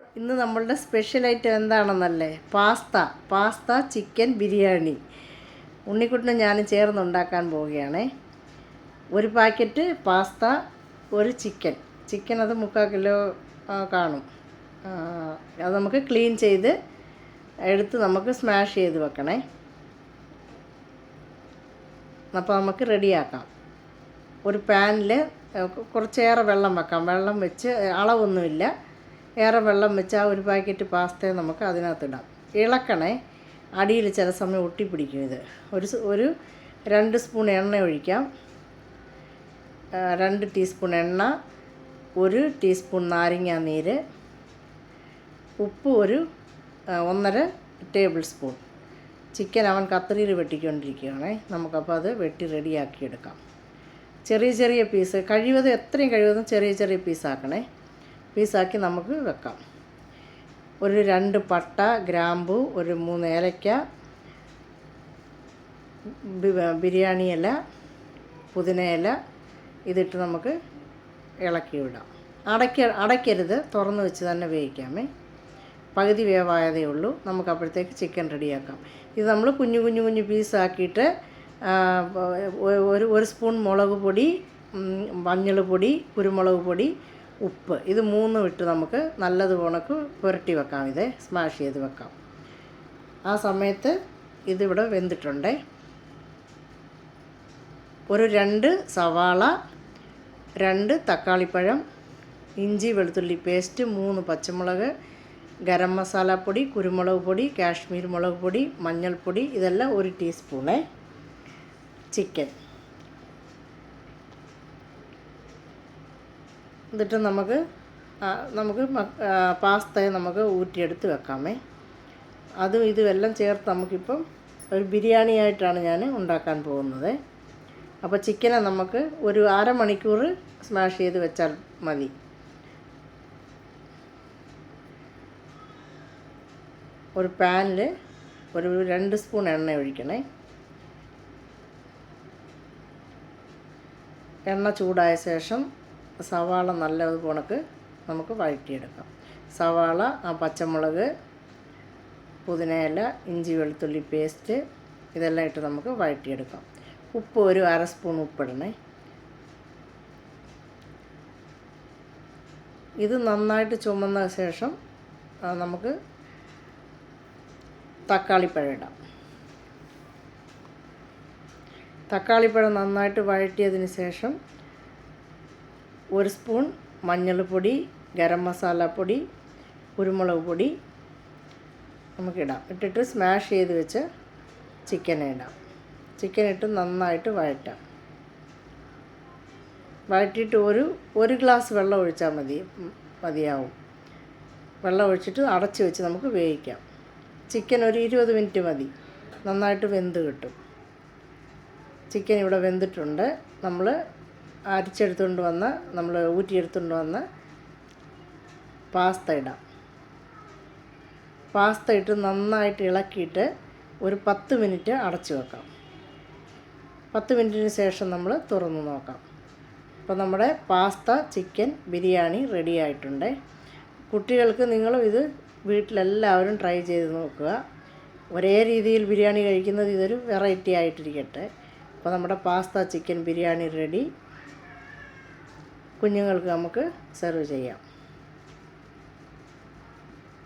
ഇന്ന് നമ്മളുടെ special item എന്താണെന്നല്ലേ? Pasta chicken biryani. ഉണ്ണിക്കുട്ടനും ഞാനും ചേർന്ന് ഉണ്ടാക്കാൻ പോവുകയാണേ. ഒരു പാക്കറ്റ് പാസ്ത, ഒരു ചിക്കൻ അത് 3/4 കിലോ കാണും. അത് നമുക്ക് ക്ലീൻ ചെയ്ത് എടുത്ത് നമുക്ക് സ്മാഷ് ചെയ്ത് വെക്കണേ. അപ്പോൾ നമുക്ക് റെഡിയാക്കാം. ഒരു പാനിൽ കുറച്ചേറെ വെള്ളം വെക്കാം. വെള്ളം വെച്ച് അളവൊന്നുമില്ല, ഏറെ വെള്ളം വെച്ച് ആ ഒരു പാക്കറ്റ് പാസ്തയെ നമുക്ക് അതിനകത്തിടാം. ഇളക്കണേ, അടിയിൽ ചില സമയം ഒട്ടിപ്പിടിക്കും. ഇത് ഒരു 2 സ്പൂൺ എണ്ണ ഒഴിക്കാം. 2 ടീസ്പൂൺ എണ്ണ, 1 ടീസ്പൂൺ നാരങ്ങാ നീര്, ഉപ്പ് 1.5 ടേബിൾ സ്പൂൺ. ചിക്കൻ അവൻ കത്രിയിൽ വെട്ടിക്കൊണ്ടിരിക്കുകയാണേ. നമുക്കപ്പോൾ അത് വെട്ടി റെഡിയാക്കിയെടുക്കാം. ചെറിയ ചെറിയ പീസ്, എത്രയും കഴിവതും ചെറിയ ചെറിയ പീസാക്കണേ. പീസാക്കി നമുക്ക് വെക്കാം. ഒരു 2 പട്ട, ഗ്രാമ്പു, ഒരു 3 ഏലക്ക, ബിരിയാണി ഇല, പുതിന ഇല ഇതിട്ട് നമുക്ക് ഇളക്കി വിടാം. അടയ്ക്കരുത്, തുറന്ന് വെച്ച് തന്നെ വേവിക്കാമേ. പകുതി വേവായതേ ഉള്ളൂ. നമുക്ക് അപ്പോഴത്തേക്ക് ചിക്കൻ റെഡിയാക്കാം. ഇത് നമ്മൾ കുഞ്ഞു പീസാക്കിയിട്ട് ഒരു സ്പൂൺ മുളക് പൊടി, മഞ്ഞൾ പൊടി, കുരുമുളക് പൊടി, ഉപ്പ്, ഇത് 3 ഇട്ട് നമുക്ക് നല്ലതുപോലെ പുരട്ടി വെക്കാം. ഇത് സ്മാഷ് ചെയ്ത് വെക്കാം. ആ സമയത്ത് ഇതിവിടെ വെന്തിട്ടുണ്ട്. ഒരു 2 സവാള, 2 തക്കാളിപ്പഴം, ഇഞ്ചി വെളുത്തുള്ളി പേസ്റ്റ്, 3 പച്ചമുളക്, ഗരം മസാലപ്പൊടി, കുരുമുളക് പൊടി, കാശ്മീർ മുളക് പൊടി, മഞ്ഞൾപ്പൊടി, ഇതെല്ലാം 1 ടീസ്പൂണേ. ചിക്കൻ എന്നിട്ട് നമുക്ക് പാസ്തയെ നമുക്ക് ഊറ്റിയെടുത്ത് വെക്കാമേ. അതും ഇതുമെല്ലാം ചേർത്ത് നമുക്കിപ്പം ഒരു ബിരിയാണി ആയിട്ടാണ് ഞാൻ ഉണ്ടാക്കാൻ പോകുന്നത്. അപ്പോൾ ചിക്കനെ നമുക്ക് ഒരു അരമണിക്കൂർ സ്മാഷ് ചെയ്ത് വെച്ചാൽ മതി. ഒരു പാനിൽ ഒരു 2 സ്പൂൺ എണ്ണ ഒഴിക്കണേ. എണ്ണ ചൂടായ ശേഷം സവാള നല്ലതുപോലെ നമുക്ക് വഴറ്റിയെടുക്കാം. സവാള, പച്ചമുളക്, പുതിനയില, ഇഞ്ചി വെളുത്തുള്ളി പേസ്റ്റ് ഇതെല്ലാം ഇട്ട് നമുക്ക് വഴറ്റിയെടുക്കാം. ഉപ്പ് ഒരു 1/2 സ്പൂൺ ഉപ്പിടണേ. ഇത് നന്നായിട്ട് ചുമന്ന ശേഷം നമുക്ക് തക്കാളിപ്പഴം ഇടാം. തക്കാളിപ്പഴം നന്നായിട്ട് വഴറ്റിയതിന് ശേഷം 1 സ്പൂൺ മഞ്ഞൾപ്പൊടി, ഗരം മസാലപ്പൊടി, കുരുമുളക് പൊടി നമുക്കിടാം. ഇട്ടിട്ട് സ്മാഷ് ചെയ്ത് വെച്ച് ചിക്കനെ ഇടാം. ചിക്കൻ ഇട്ട് നന്നായിട്ട് വഴറ്റാം. വഴറ്റിയിട്ട് ഒരു ഗ്ലാസ് വെള്ളം ഒഴിച്ചാൽ മതിയാവും. വെള്ളം ഒഴിച്ചിട്ട് അടച്ച് വെച്ച് നമുക്ക് വേവിക്കാം. ചിക്കൻ ഒരു 20 മിനിറ്റ് മതി, നന്നായിട്ട് വെന്ത് കിട്ടും. ചിക്കൻ ഇവിടെ വെന്തിട്ടുണ്ട്. നമ്മൾ ഊറ്റിയെടുത്തുകൊണ്ട് വന്ന പാസ്ത ഇടാം. പാസ്ത ഇട്ട് നന്നായിട്ട് ഇളക്കിയിട്ട് ഒരു 10 മിനിറ്റ് അടച്ചു വെക്കാം. 10 മിനിറ്റിന് ശേഷം നമ്മൾ തുറന്ന് നോക്കാം. അപ്പോൾ നമ്മുടെ പാസ്ത ചിക്കൻ ബിരിയാണി റെഡി ആയിട്ടുണ്ട്. കുട്ടികൾക്ക് നിങ്ങളും ഇത് വീട്ടിലെല്ലാവരും ട്രൈ ചെയ്ത് നോക്കുക. ഒരേ രീതിയിൽ ബിരിയാണി കഴിക്കുന്നത് ഇതൊരു വെറൈറ്റി ആയിട്ടിരിക്കട്ടെ. അപ്പോൾ നമ്മുടെ പാസ്ത ചിക്കൻ ബിരിയാണി റെഡി. കുഞ്ഞുങ്ങൾക്ക് നമുക്ക് സെർവ് ചെയ്യാം.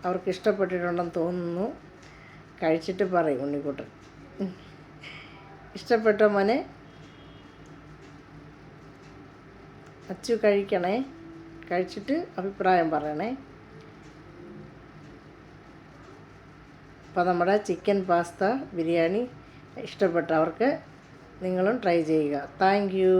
അവർക്ക് ഇഷ്ടപ്പെട്ടിട്ടുണ്ടെന്ന് തോന്നുന്നു. കഴിച്ചിട്ട് പറയും ഉണ്ണിക്കുട്ടൻ. ഇഷ്ടപ്പെട്ട മോനെ? അച്ചു കഴിക്കണേ. കഴിച്ചിട്ട് അഭിപ്രായം പറയണേ. അപ്പോൾ നമ്മുടെ ചിക്കൻ പാസ്ത ബിരിയാണി ഇഷ്ടപ്പെട്ടവർക്ക് നിങ്ങളും ട്രൈ ചെയ്യുക. Thank you.